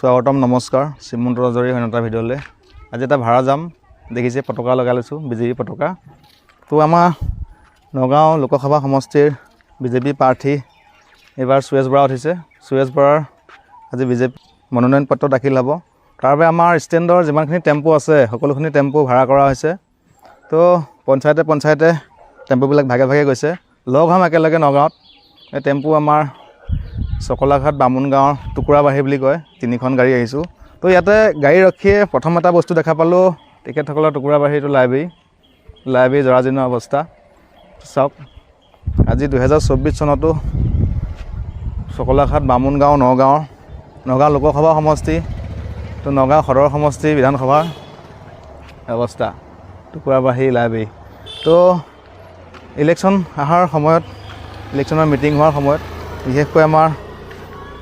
স্বাগতম নমস্কাৰ শ্ৰীমন্ত ৰাজৰি হনতা ভিডিঅ'লৈ আজি এটা ভাড়া যাম দেখিছে পতাকা লগাই লৈছোঁ বিজেপি পতাকা তো আমাৰ নগাঁও লোকসভা সমষ্টিৰ বিজেপি প্ৰাৰ্থী এবাৰ সুৰেশ বৰা উঠিছে সুৰেশ বৰাৰ আজি বিজেপি মনোনয়ন পত্ৰ দাখিল হ'ব তাৰ বাবে আমাৰ ষ্টেণ্ডৰ যিমানখিনি টেম্পো আছে সকলোখিনি টেম্পো ভাড়া কৰা হৈছে তো পঞ্চায়তে টেম্পোবিলাক ভাগে ভাগে গৈছে লগ হ'ম একেলগে নগাঁৱত এই টেম্পো আমাৰ চকলাঘাট বামুণ গাঁৱৰ টুকুৰাবাহী বুলি কয় তিনিখন গাড়ী আহিছোঁ তো ইয়াতে গাড়ী ৰখিয়ে প্ৰথম এটা বস্তু দেখা পালোঁ তেখেতসকলৰ টুকুৰাবাহীটো লাইব্ৰেৰী জৰাজীৰ্ণ অৱস্থা চাওক আজি 2024 চনতো চকলাঘাট বামুণ গাঁও নগাঁও লোকসভা সমষ্টি তো নগাঁও সদৰ সমষ্টি বিধানসভাৰ অৱস্থা টুকুৰাবাহী লাইব্ৰেৰী তো ইলেকশ্যন অহাৰ সময়ত ইলেকশ্যনৰ মিটিং হোৱাৰ সময়ত বিশেষকৈ আমাৰ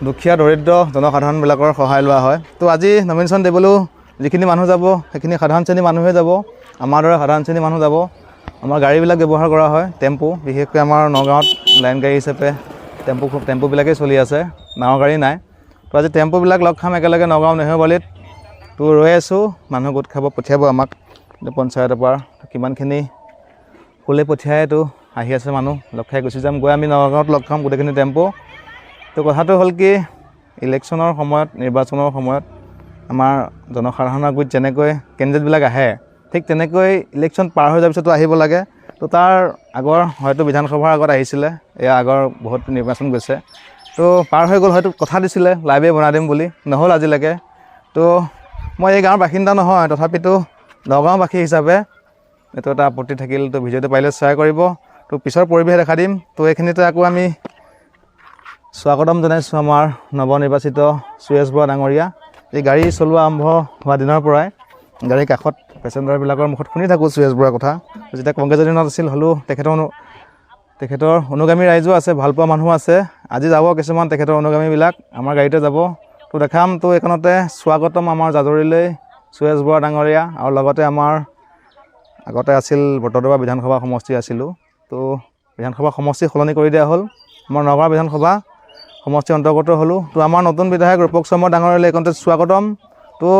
দুখীয়া দৰিদ্ৰ জনসাধাৰণবিলাকৰ সহায় লোৱা হয় তো আজি নমিনেশ্যন দিবলৈও যিখিনি মানুহ যাব সেইখিনি সাধাৰণ শ্ৰেণীৰ মানুহে যাব আমাৰ দৰে সাধাৰণ শ্ৰেণীৰ মানুহ যাব আমাৰ গাড়ীবিলাক ব্যৱহাৰ কৰা হয় টেম্পো বিশেষকৈ আমাৰ নগাঁৱত লাইন গাড়ী হিচাপে টেম্পোবিলাকেই চলি আছে ডাঙৰ গাড়ী নাই তো আজি টেম্পোবিলাক লগ খাম একেলগে নগাঁও নেহেৰুবালিত তো ৰৈ আছোঁ মানুহ গোট খাব পঠিয়াব আমাক পঞ্চায়তৰ পৰা কিমানখিনি ফুলে পঠিয়াইতো আহি আছে মানুহ লগ খাই গুচি যাম গৈ আমি নগাঁৱত লগ খাম গোটেইখিনি টেম্পো তো কথাটো হ'ল কি ইলেকশ্যনৰ সময়ত নিৰ্বাচনৰ সময়ত আমাৰ জনসাধাৰণৰ গোট যেনেকৈ কেণ্ডিডেটবিলাক আহে ঠিক তেনেকৈ ইলেকশ্যন পাৰ হৈ যোৱাৰ পিছতো আহিব লাগে তো তাৰ আগৰ হয়তো বিধানসভাৰ আগত আহিছিলে এয়া আগৰ বহুত নিৰ্বাচন গৈছে তো পাৰ হৈ গ'ল হয়তো কথা দিছিলে লাইব্ৰেৰী বনাই দিম বুলি নহ'ল আজিলৈকে তো মই এই গাঁৱৰ বাসিন্দা নহয় তথাপিতো নগাঁওবাসী হিচাপে এইটো এটা আপত্তি থাকিল তো ভিডিঅ'টো পাৰিলে শ্বেয়াৰ কৰিব তো পিছৰ পৰিৱেশ দেখা দিম তো এইখিনিতে আকৌ আমি স্বাগতম জনাইছোঁ আমাৰ নৱনিৰ্বাচিত সুৰেশ বৰা ডাঙৰীয়া এই গাড়ী চলোৱা আৰম্ভ হোৱা দিনৰ পৰাই গাড়ীৰ কাষত পেচেঞ্জাৰবিলাকৰ মুখত শুনি থাকোঁ সুৰেশ বৰাৰ কথা যেতিয়া কংগ্ৰেছৰ দিনত আছিল হ'লেও তেখেতৰ অনুগামী ৰাইজো আছে ভালপোৱা মানুহ আছে আজি যাব কিছুমান তেখেতৰ অনুগামীবিলাক আমাৰ গাড়ীতে যাব তো দেখাম তো এইখনতে স্বাগতম আমাৰ জাজৰিলৈ সুৰেশ বৰা ডাঙৰীয়া আৰু লগতে আমাৰ আগতে আছিল বটদ্ৰৱা বিধানসভা সমষ্টি আছিলোঁ তো বিধানসভা সমষ্টি সলনি কৰি দিয়া হ'ল আমাৰ নগাঁও বিধানসভা সমষ্টি অন্তৰ্গত হ'লোঁ তো আমাৰ নতুন বিধায়ক ৰূপক শৰ্মা ডাঙৰীয়ালৈ এইখনতে স্বাগতম তো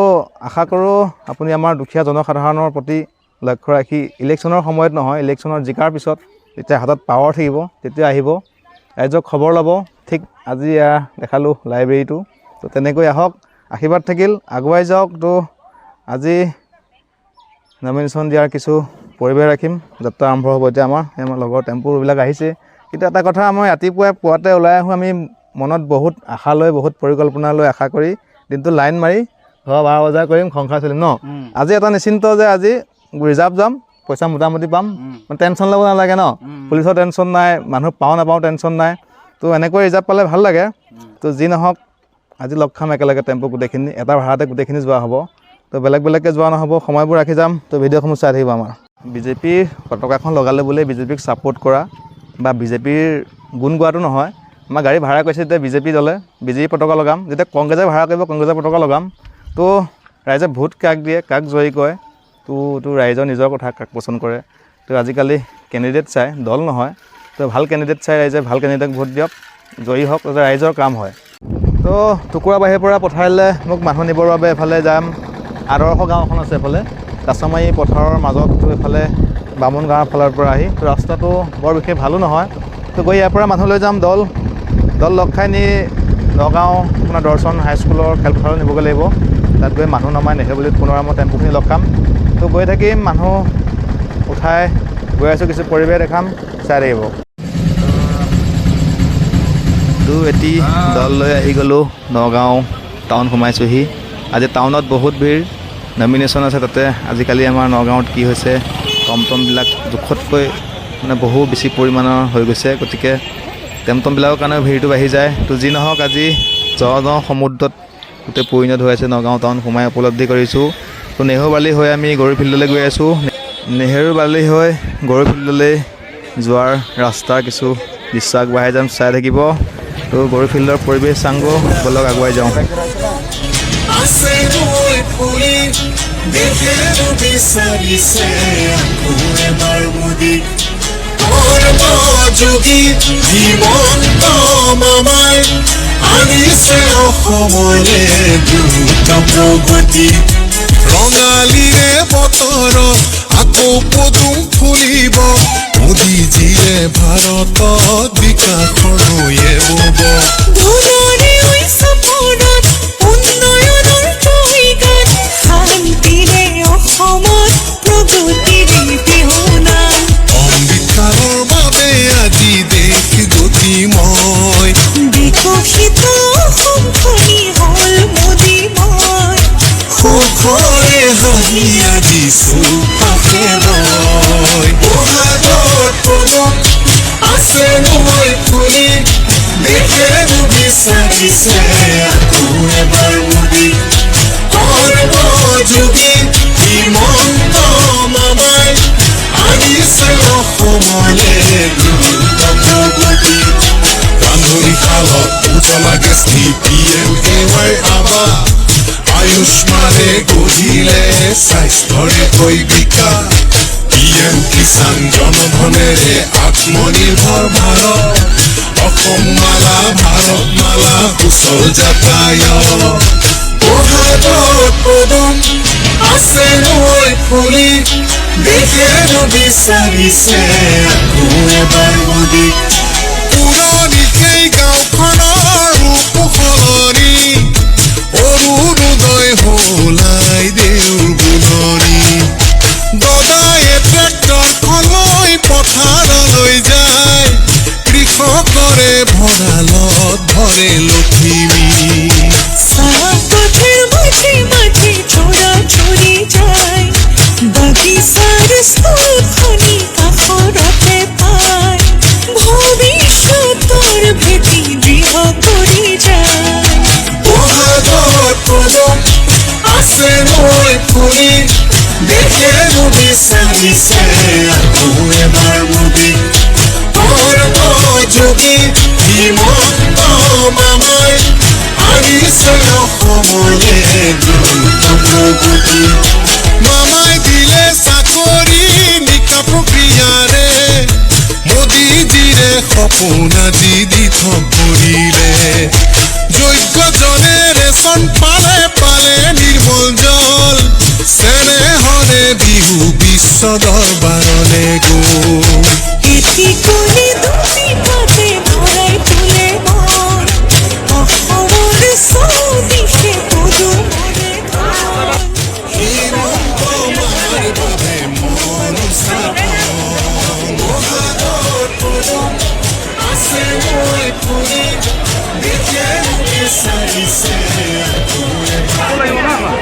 আশা কৰোঁ আপুনি আমাৰ দুখীয়া জনসাধাৰণৰ প্ৰতি লক্ষ্য ৰাখি ইলেকশ্যনৰ সময়ত নহয় ইলেকশ্যনৰ জিকাৰ পিছত যেতিয়া হাতত পাৱাৰ থাকিব তেতিয়া আহিব ৰাইজক খবৰ ল'ব ঠিক আজি দেখালোঁ লাইব্ৰেৰীটো তো তেনেকৈ আহক আশীৰ্বাদ থাকিল আগুৱাই যাওক তো আজি নমিনেশ্যন দিয়াৰ কিছু পৰিৱেশ ৰাখিম যাত্ৰা আৰম্ভ হ'ব এতিয়া আমাৰ লগৰ টেম্পোবিলাক আহিছে কিন্তু এটা কথা মই ৰাতিপুৱাই পুৱাতে ওলাই আহোঁ আমি মনত বহুত আশা লৈ বহুত পৰিকল্পনা লৈ আশা কৰি দিনটো লাইন মাৰি ঘৰ 12 বজাৰ কৰিম সংসাৰ চলিম ন আজি এটা নিশ্চিন্ত যে আজি ৰিজাৰ্ভ যাম পইচা মোটামুটি পাম টেনশ্যন ল'ব নালাগে ন পুলিচৰ টেনশ্যন নাই মানুহ পাওঁ নাপাওঁ টেনশ্যন নাই তো এনেকৈ ৰিজাৰ্ভ পালে ভাল লাগে তো যি নহওক আজি লগ খাম একেলগে টেম্পো গোটেইখিনি এটা ভাড়াতে গোটেইখিনি যোৱা হ'ব তো বেলেগকৈ যোৱা নহ'ব সময়বোৰ ৰাখি যাম তো ভিডিঅ'সমূহ চাই থাকিব আমাৰ বিজেপিৰ পতাকাখন লগালে বোলে বিজেপিক ছাপোৰ্ট কৰা বা বিজেপিৰ গুণ গোৱাটো নহয় আমাৰ গাড়ী ভাড়া কৰিছে যেতিয়া বিজেপি দলে বিজেপি পতাকা লগাম যেতিয়া কংগ্ৰেছে ভাড়া কৰিব কংগ্ৰেছৰ পতাকা লগাম তো ৰাইজে ভোট কাক দিয়ে কাক জয়ী কৰে তো ৰাইজৰ নিজৰ কথা কাক পচন্দ কৰে তো আজিকালি কেণ্ডিডেট চাই দল নহয় তো ভাল কেণ্ডিডেট চাই ৰাইজে ভাল কেণ্ডিডেটক ভোট দিয়ক জয়ী হওক যাতে ৰাইজৰ কাম হয় তো টুকুৰাবাহীৰ পৰা পঠাইলে মোক মানুহ নিবৰ বাবে এফালে যাম আদৰ্শ গাঁও এখন আছে এফালে কাছমাৰী পথাৰৰ মাজত এইফালে বামুণ গাঁৱৰ ফালৰ পৰা আহি তো ৰাস্তাটো বৰ বিশেষ ভালো নহয় তো গৈ ইয়াৰ পৰা মানুহ লৈ যাম দল লগ খাই নি নগাঁও আপোনাৰ দৰ্শন হাইস্কুলৰ খেলপথাৰলৈ নিবগৈ লাগিব তাত গৈ মানুহ নমাই নেহেৰুবালিত পুনৰ মই টেম্পুখিনি লগ খাম তো গৈ থাকিম মানুহ উঠাই গৈ আছোঁ কিছু পৰিৱেশ দেখাম চাই থাকিব তো এটি দল লৈ আহি গ'লোঁ নগাঁও টাউন সোমাইছোঁহি আজি টাউনত বহুত ভিৰ নমিনেশ্যন আছে তাতে আজিকালি আমাৰ নগাঁৱত কি হৈছে টমটমবিলাক জোখতকৈ মানে বহু বেছি পৰিমাণৰ হৈ গৈছে গতিকে টমটমবিলাকৰ কাৰণে ভিৰটো বাঢ়ি যায় তো যি নহওক আজি সমুদ্ৰত গোটেই পৰিণত হৈ আছে নগাঁও টাউন সোমাই উপলব্ধি কৰিছোঁ তো নেহেৰুবালি হৈ আমি গৰু ফিল্ডলৈ গৈ আছোঁ নেহেৰুবালি হৈ গৰু ফিল্ডলৈ যোৱাৰ ৰাস্তাৰ কিছু দৃশ্য আগবঢ়াই যাম চাই থাকিব তো গৰু ফিল্ডৰ পৰিৱেশ চাংগো বলক আগুৱাই যাওঁ যোগী হিমন্ত মামাই আনিছে অসমলে গতি ৰঙালীৰে বতৰ আকৌ পদুম ফুলিব মোদীজীয়ে ভাৰতত বিকাশৰ নৈয়ে বব ধুনৰে ঐ সপোনত উন্নয়নৰ জয়গান শান্তিৰে অসমত প্ৰগতিৰে বিহুনাম অমৃতকাৰৰ বাবে আজি দেশ গতিময় বিকশিত অসমখনি হ'ল মোদীময় সুখৰে হাঁহি আজি চৌপাশে ৰয় বহাগত পদুম আছে নৈ ফুলি দেশে বিচাৰিছে আকৌ এবাৰ মোদী সৰ্বযোগী হিমন্ত মামাই আনিছে অসমলে দ্ৰুত প্ৰগতি ৰান্ধনি শালত উজলা গেছ PMKY আৱাস আয়ুষ্মানে গঢ়িলে স্বাস্থ্যৰে হৈ বিকাশ PM কিষাণ জনধনেৰে আত্মনিৰ্ভৰ ভাৰত অসম মালা ভাৰত মালা সুচল যাতায়ত বহাগত পদুম আছে নৈ ফুলি দেশে বিচাৰিছে আকৌ এবাৰ মোদী পুৰণি সেই গাঁওখনৰ ৰূপ সলনি অৰুণোদয় হলাই দেউৰ বুলনি গদায়ে ট্ৰেক্টৰখনলৈ পথাৰলৈ যায় কৃষকৰে ভঁৰালত ভৰে লখিমী চাহপথৰ মাঝে মাঝে চোৰা চুৰি যায় বাগিচাৰ স্কুলখনি কাষৰতে পায় ভৱিষ্যতৰ ভেটি দৃঢ় কৰি যায় বহাগত পদুম আছে নৈ ফুলি দেশে বিচাৰিছে আকৌ এবাৰ মোদী সৰ্বযোগী হিমন্ত মামাই আনিছে অসমলে দ্ৰুত প্ৰগতি মামাই দিলে চাকৰি নিকা প্ৰক্ৰিয়াৰে মোদীজীৰে সপোন আজি দিঠক কৰিলে যোগ্যজনে ৰেচন পালে পালে নিৰ্মল জল চেনেহৰে বিহু বিশ্ব দৰবাৰলে গ'ল এটি কৰি দুটি পাতে ভৰাই তোলে মন অসমৰ চৌদিশে পদুমৰে ধন হিমন্ত মামাৰ বাবে মন উৎসাহন বহাগত পদুম আছে নৈ ফুলি দেশে বিচাৰিছে আকৌ এবাৰ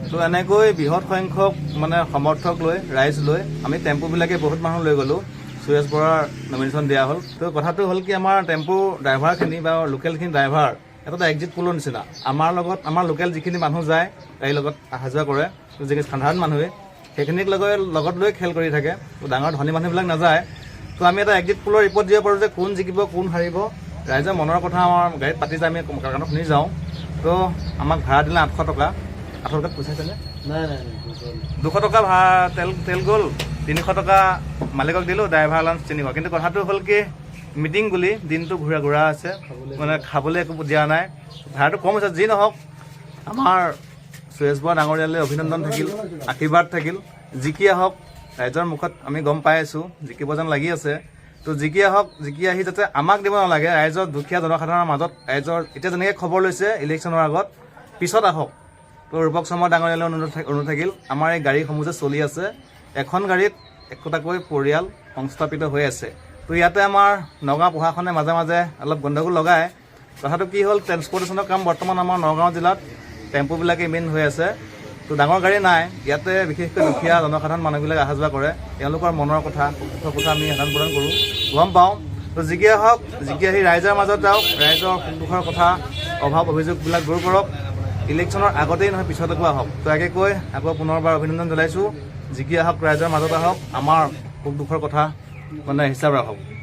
তো এনেকৈ বৃহৎ সংখ্যক মানে সমৰ্থক লৈ ৰাইজ লৈ আমি টেম্পুবিলাকে বহুত মানুহ লৈ গ'লোঁ সুৰেশ বৰাৰ নমিনেশ্যন দিয়া হ'ল তো কথাটো হ'ল কি আমাৰ টেম্পু ড্ৰাইভাৰখিনি বা লোকেলখিনি ড্ৰাইভাৰ এটা এক্সিট পুলৰ নিচিনা আমাৰ লগত আমাৰ লোকেল যিখিনি মানুহ যায় গাড়ীৰ লগত অহা যোৱা কৰে যিখিনি সাধাৰণ মানুহে সেইখিনিক লগত লৈ খেল কৰি থাকে তো ডাঙৰ ধনী মানুহবিলাক নাযায় তো আমি এটা এক্সিট পুলৰ ৰিপৰ্ট দিব পাৰোঁ যে কোন জিকিব কোন হাৰিব ৰাইজৰ মনৰ কথা আমাৰ গাড়ীত পাতি যায় আমি কাণত শুনি যাওঁ তো আমাক ভাড়া দিলে 800 টকা 800 টকাত পইচাইছেনে নাই 200 টকা ভাড়া তেল গ'ল 300 টকা মালিকক দিলোঁ ড্ৰাইভাৰ লাঞ্চ 300 কিন্তু কথাটো হ'ল কি মিটিং বুলি দিনটো ঘূৰা আছে মানে খাবলৈ একো দিয়া নাই ভাড়াটো কম হৈছে যি নহওক আমাৰ সুৰেশ বৰা ডাঙৰীয়ালৈ অভিনন্দন থাকিল আশীৰ্বাদ থাকিল জিকি আহক ৰাইজৰ মুখত আমি গম পাই আছোঁ জিকিব যেন লাগি আছে তো জিকি আহক জিকি আহি যাতে আমাক দিব নালাগে ৰাইজৰ দুখীয়া জনসাধাৰণৰ মাজত ৰাইজৰ এতিয়া যেনেকৈ খবৰ লৈছে ইলেকশ্যনৰ আগত পিছত আহক তো ৰূপক শৰ্মা ডাঙৰীয়ালৈ অনুৰোধ থাকিল আমাৰ এই গাড়ীসমূহ যে চলি আছে এখন গাড়ীত একোটাকৈ পৰিয়াল সংস্থাপিত হৈ আছে তো ইয়াতে আমাৰ নগাঁও প্ৰশাসনে মাজে মাজে অলপ গণ্ডগোল লগায় কথাটো কি হ'ল ট্ৰেন্সপৰ্টেশ্যনৰ কাম বৰ্তমান আমাৰ নগাঁও জিলাত টেম্পুবিলাকে মেইন হৈ আছে তো ডাঙৰ গাড়ী নাই ইয়াতে বিশেষকৈ দুখীয়া জনসাধাৰণ মানুহবিলাক অহা যোৱা কৰে তেওঁলোকৰ মনৰ কথা দুখৰ কথা আমি আদান প্ৰদান কৰোঁ গম পাওঁ তো যিকিয়ে হওক যিকি আহি ৰাইজৰ মাজত যাওক ৰাইজৰ সুখ দুখৰ কথা অভাৱ অভিযোগবিলাক দূৰ কৰক ইলেকশ্যনৰ আগতেই নহয় পিছতকো আহক তো একে কৈ আকৌ পুনৰবাৰ অভিনন্দন জনাইছোঁ যিকি আহক ৰাইজৰ মাজত আহক আমাৰ সুখ দুখৰ কথা মানে হিচাপ ৰাখক